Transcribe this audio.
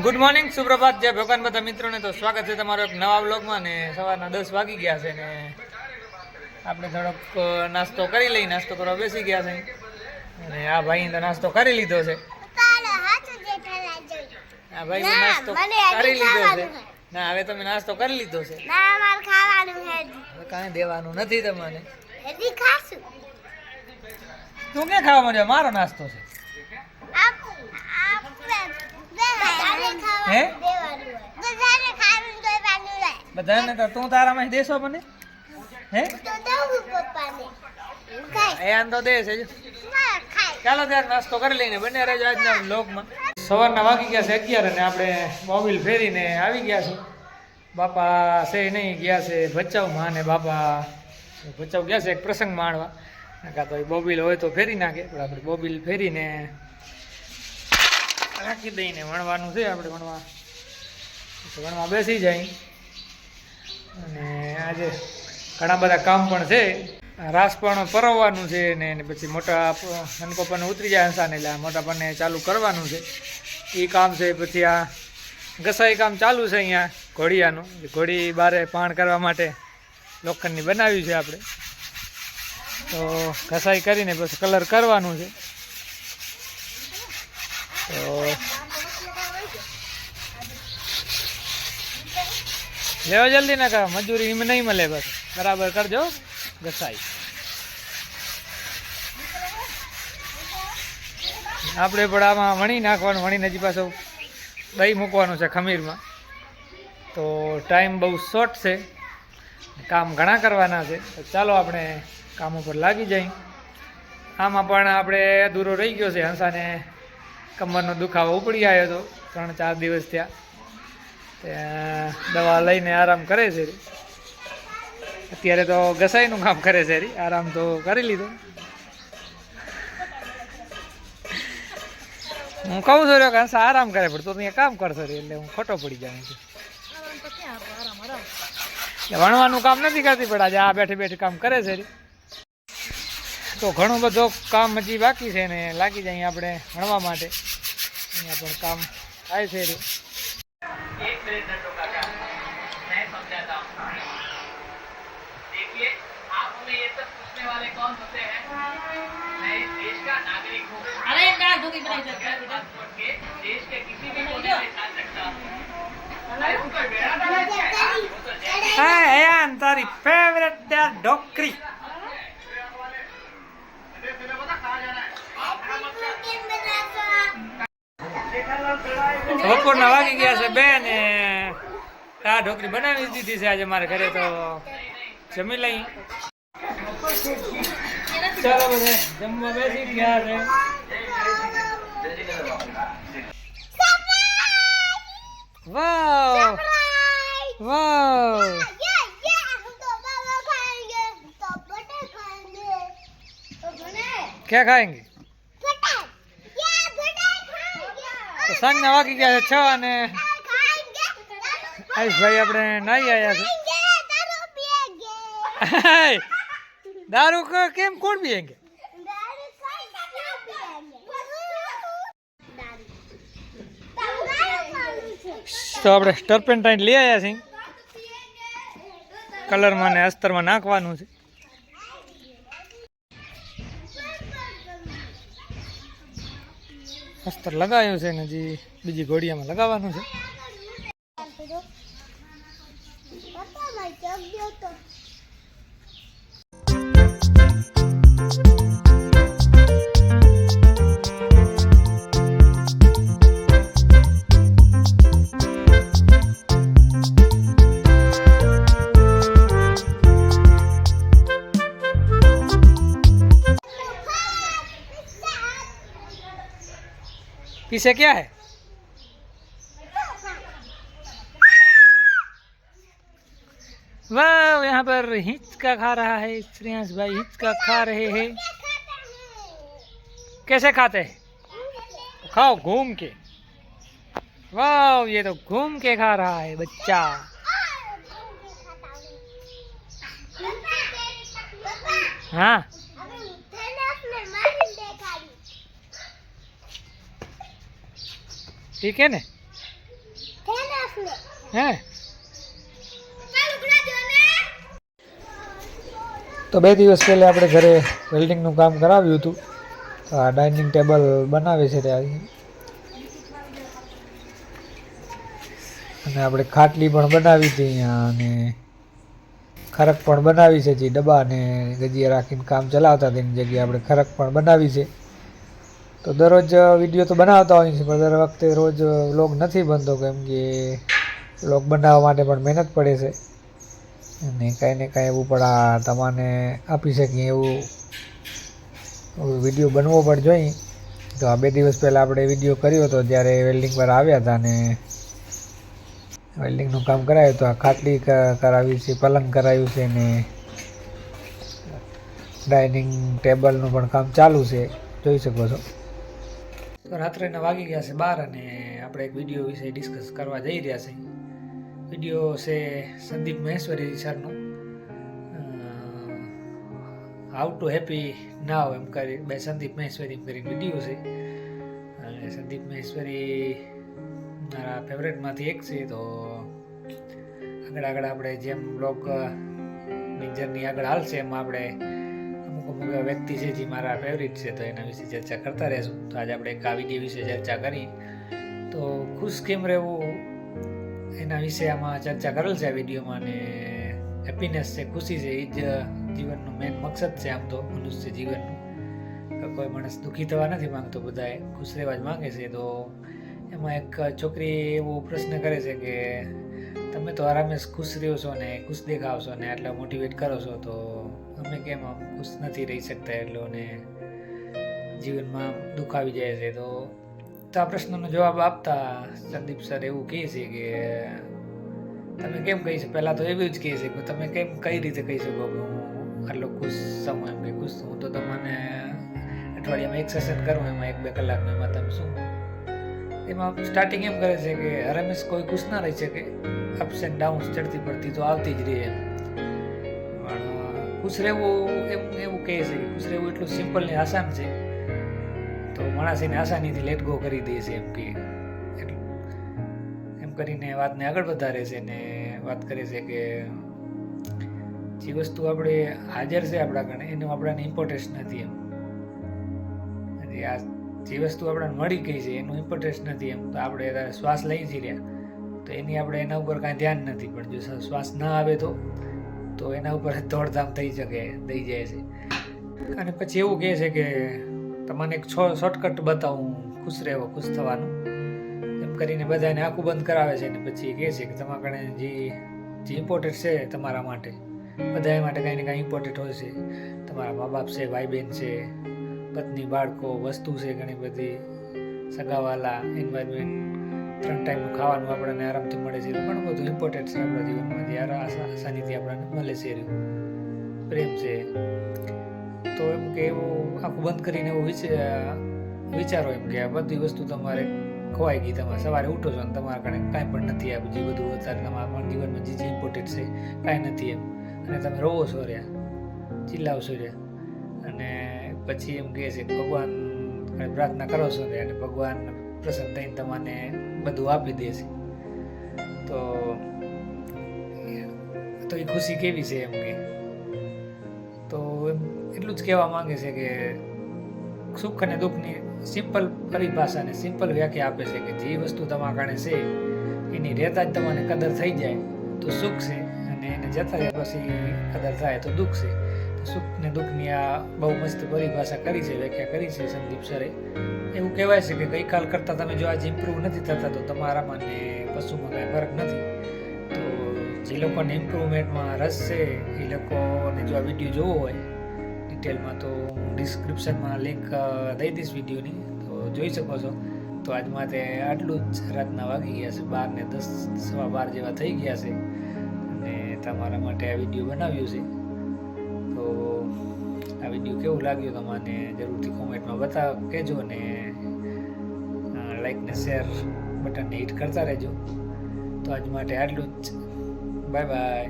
Good morning, સુપ્રભાત. જય ભગવાન બધા મિત્રોને. તો સ્વાગત છે તમારો એક નવા વ્લોગમાં. ને સવારના 10 વાગી ગયા છે ને આપણે થોડોક નાસ્તો કરી લઈ. નાસ્તો કરવા બેસી ગયા છે અને આ ભાઈ તો નાસ્તો કરી લીધો છે. આ ભાઈ નાસ્તો કરી લીધો છે. ના, હવે તમે નાસ્તો કરી લીધો છે. કાંઈ દેવાનું નથી તમને. તું ક્યાં ખાવા માંડ્યો? મારો નાસ્તો છે. હે બધાને તો તું તારામાં દેશો મને? હે એ આમ તો દે છે. ચાલો ત્યારે નાસ્તો કરી લઈને બંને રહેજો આજના વ્લોગમાં. સવારના વાગી ગયા છે 11 અને આપણે મોબાઈલ ફેરીને આવી ગયા છે. બાપા છે નહીં, ગયા છે ભચાઉમાં. અને બાપા ભચાઉ ગયા છે એક પ્રસંગ માણવા. કાં તો એ બોબીલ હોય તો ફેરી નાખે, પણ આપણે બોબીલ ફેરીને રાખી દઈને વણવાનું છે. આપણે વણવા બેસી જાય. અને આજે ઘણા બધા કામ પણ છે. રાસ પણ પરવવાનું છે ને પછી મોટા નનકો પણ ઉતરી જાય હંસાને, એટલે મોટા પણ ચાલુ કરવાનું છે. એ કામ છે. પછી આ ઘસાઈ કામ ચાલુ છે અહીંયા ઘોડિયાનું. ઘોડી બારે પાણ કરવા માટે લોખંડની બનાવ્યું છે આપણે. તો ઘસાઈ કરીને પછી કલર કરવાનું છે. તો લેવા જલ્દી ના કરો, મજૂરી નહીં મળે. બસ બરાબર કરજો ઘસાઈ. આપણે પણ આમાં વણી નાખવાનું. વણીને હજી પાછું દહીં મૂકવાનું છે ખમીરમાં. તો ટાઈમ બહુ શોર્ટ છે, કામ ઘણા કરવાના છે. તો ચાલો આપણે કામ ઉપર લાગી જાય. આમાં પણ આપણે અધૂરો રહી ગયો છે. હંસાને કમરનો દુખાવો ઉપડી આવ્યો હતો 3-4 દિવસ થયા. દવા લઈને આરામ કરે છે. અત્યારે તો ઘસાઈનું કામ કરે છે. આરામ તો કરી લીધો. હું કહું છું કે હંસા આરામ કરે, પણ તો અહીંયા કામ કરશો એટલે હું ખોટો પડી જાઉં છું. ભણવાનું કામ નથી કરતી, પણ આજે આ બેઠી બેઠી કામ કરે છે. તો ઘણું બધું કામ હજી બાકી છે ને લાગી જાય આપણે ભણવા માટે. અહીંયા પણ કામ થાય છે. તારી ફેવરેટ ઢોકરી. બપોરના વાગી ગયા છે 2 ને આ ઢોકરી બનાવી દીધી છે આજે મારે ઘરે. તો જમી લઈ. ચાલો બધા જમવા બેસી ગયા છે. વાવ વાવ. क्या खाएंगे? તો સાંજના વાગી ગયા છે 6 અને આયુષભાઈ આપણે નાહી આવ્યા છે. દારૂ કેમ કોણ પીએંગે? તો આપણે ટર્પેન્ટાઇન લઈ આવ્યા છીએ. કલરમાં ને અસ્તરમાં નાખવાનું છે. અસ્તર લગાવ્યું છે ને હજી બીજી ઘોડિયામાં લગાવવાનું છે. पीछे क्या है? वाह, यहाँ पर हिचका खा रहा है श्रेयांश भाई. हिचका खा रहे हैं. कैसे खाते हैं? खाओ घूम के. वाह, ये तो घूम के खा रहा है बच्चा. हाँ, ठीक है ने? હે તો 2 દિવસ પહેલાં આપણે ઘરે વેલ્ડિંગનું કામ કરાવ્યું હતું. તો આ ડાઇનિંગ ટેબલ બનાવે છે ત્યાં, અને આપણે ખાટલી પણ બનાવી હતી અહીંયા, અને ખરક પણ બનાવી છે. જે ડબ્બા અને ગજીયા રાખીને કામ ચલાવતા તેની જગ્યાએ આપણે ખરક પણ બનાવી છે. તો દરરોજ વિડીયો તો બનાવતા હોય છે, પણ દર વખતે રોજ વ્લોગ નથી બનતો, કેમ કે વ્લોગ બનાવવા માટે પણ મહેનત પડે છે, અને કાંઈ ને કાંઈ એવું પણ તમને આપી શકીએ એવું વિડીયો બનવો પણ જોઈએ. તો આ 2 દિવસ પહેલાં આપણે વિડીયો કર્યો હતો જ્યારે વેલ્ડિંગ પર આવ્યા હતા, અને વેલ્ડિંગનું કામ કરાયું. તો આ ખાટલી કરાવી છે, પલંગ કરાવ્યું છે, ને ડાઇનિંગ ટેબલનું પણ કામ ચાલુ છે, જોઈ શકો છો. તો રાત્રેના વાગી ગયા છે 12, અને આપણે એક વિડીયો વિશે ડિસ્કસ કરવા જઈ રહ્યા છીએ. વિડીયો છે સંદીપ મહેશ્વરી સરનો, હાઉ ટુ હેપી નાવ એમ કરી બે સંદીપ મહેશ્વરી એમ કરીને વિડીયો છે. અને સંદીપ મહેશ્વરી મારા ફેવરેટમાંથી એક છે. તો આગળ આપણે જેમ બ્લોગ જર્ની આગળ હાલશે એમાં આપણે અમુક વ્યક્તિ છે જે મારા ફેવરેટ છે, તો એના વિશે ચર્ચા કરતા રહેશું. તો આજે આપણે એક આ વિડીયો વિશે ચર્ચા કરી. તો ખુશ કેમ રહેવું એના વિશે આમાં ચર્ચા કરેલ છે આ વિડીયોમાં. અને હેપીનેસ છે, ખુશી છે, એ જ જીવનનું મેઇન મકસદ છે આમ તો મનુષ્ય જીવનનું. કોઈ માણસ દુઃખી થવા નથી માંગતો, બધાએ ખુશ રહેવા જ માંગે છે. તો એમાં એક છોકરી એવો પ્રશ્ન કરે છે કે તમે તો આરામે ખુશ રહ્યો છો ને ખુશ દેખાવ છો ને આટલા મોટિવેટ કરો છો, તો અમે કેમ આમ ખુશ નથી રહી શકતા એટલો, ને જીવનમાં દુઃખ આવી જાય છે. તો આ પ્રશ્નનો જવાબ આપતા સંદીપ સર એવું કહે છે કે તમે કેમ કહી શકો, પહેલાં તો એવું જ કહે છે કે તમે કેમ કઈ રીતે કહી શકો કે હું આટલો ખુશ છું. એમ કે ખુશ છું હું તો તમને અઠવાડિયામાં એક સેશન કરું એમાં 1-2 કલાકનું, એમાં તમે શું. એમાં સ્ટાર્ટિંગ એમ કરે છે કે હંમેશ કોઈ ખુશ ના રહી શકે, અપ્સ એન્ડ ડાઉન્સ ચડતી પડતી તો આવતી જ રહે એમ. પણ ખુશ રહેવું એવું કહે છે કે ખુશ રહેવું એટલું સિમ્પલ ને આસાન છે, તો માણસ એને આસાનીથી લેટ ગો કરી દે છે એમ કે એમ કરીને વાતને આગળ વધારે છે. ને વાત કરે છે કે જે વસ્તુ આપણે હાજર છે આપણા કણે એનું આપણાને ઇમ્પોર્ટન્સ નથી એમ. આ જે વસ્તુ આપણને મળી ગઈ છે એનું ઇમ્પોર્ટન્સ નથી એમ. તો આપણે શ્વાસ લઈ જઈ રહ્યા તો એની આપણે એના ઉપર કાંઈ ધ્યાન નથી, પણ જો શ્વાસ ના આવે તો એના ઉપર દોડધામ થઈ જાય છે. અને પછી એવું કહે છે કે તમને એક શોર્ટકટ બતાવું ખુશ રહેવો, ખુશ થવાનું એમ કરીને બધાને આંખું બંધ કરાવે છે. અને પછી કહે છે કે તમારા કણે જે ઇમ્પોર્ટન્ટ છે તમારા માટે, બધા માટે કાંઈ ને કાંઈ ઇમ્પોર્ટન્ટ હોય છે. તમારા મા બાપ છે, ભાઈ બહેન છે, પત્ની, બાળકો, વસ્તુ છે ઘણી બધી, સગાવાલા, એન્વાયરમેન્ટ, 3 ટાઈમનું ખાવાનું આપણને આરામથી મળે છે, ઘણું બધું ઇમ્પોર્ટન્ટ છે આપણા જીવનમાં, જે આસાનીથી આપણને મળે છે. પ્રેમ છે. તો એમ કે એવું આંખું બંધ કરીને એવું વિચારો એમ કે આ બધી વસ્તુ તમારે ખોવાઈ ગઈ. તમે સવારે ઉઠો છો અને તમારા કણે કાંઈ પણ નથી આપ્યું, જે બધું અત્યારે તમારા જીવનમાં જે ઇમ્પોર્ટન્ટ છે કાંઈ નથી એમ, અને તમે રોવો છો રહ્યા, ચિલ્લાવશો રહ્યા, અને પછી એમ કહે છે કે ભગવાન પ્રાર્થના કરો છો ને અને ભગવાન પ્રસન્ન થઈને તમને બધું આપી દે છે. તો એ ખુશી કેવી છે એમ કે. તો એમ એટલું જ કહેવા માંગે છે કે સુખ અને દુઃખની સિમ્પલ પરિભાષા અને સિમ્પલ વ્યાખ્યા આપે છે કે જે વસ્તુ તમારા કારણે છે એની રહેતા જ તમને કદર થઈ જાય તો સુખ છે, અને એને જતા રહ્યા પછી કદર થાય તો દુઃખ છે. સુખ ને દુઃખની આ બહુ મસ્ત પરિભાષા કરી છે, વ્યાખ્યા કરી છે સંદીપ સરે. એવું કહેવાય છે કે ગઈકાલ કરતાં તમે જો આજે ઇમ્પ્રૂવ નથી થતા તો તમારામાં ને પશુમાં કાંઈ ફરક નથી. તો જે લોકોને ઇમ્પ્રુવમેન્ટમાં રસ છે એ લોકોને જો આ વિડીયો જોવો હોય ડિટેલમાં તો હું ડિસ્ક્રિપ્શનમાં લિંક દઈ દઈશ વિડીયોની, તો જોઈ શકો છો. તો આજ માટે આટલું જ. રાતના વાગી ગયા છે 12 ને 10, 12:15 જેવા થઈ ગયા છે, અને તમારા માટે આ વિડીયો બનાવ્યો છે. તો આ વિડીયો કેવું લાગ્યું તમને જરૂરથી કોમેન્ટમાં કહેજો, ને લાઈક ને શેર બટનને હિટ કરતા રહેજો. તો આજ માટે આટલું જ. Bye bye.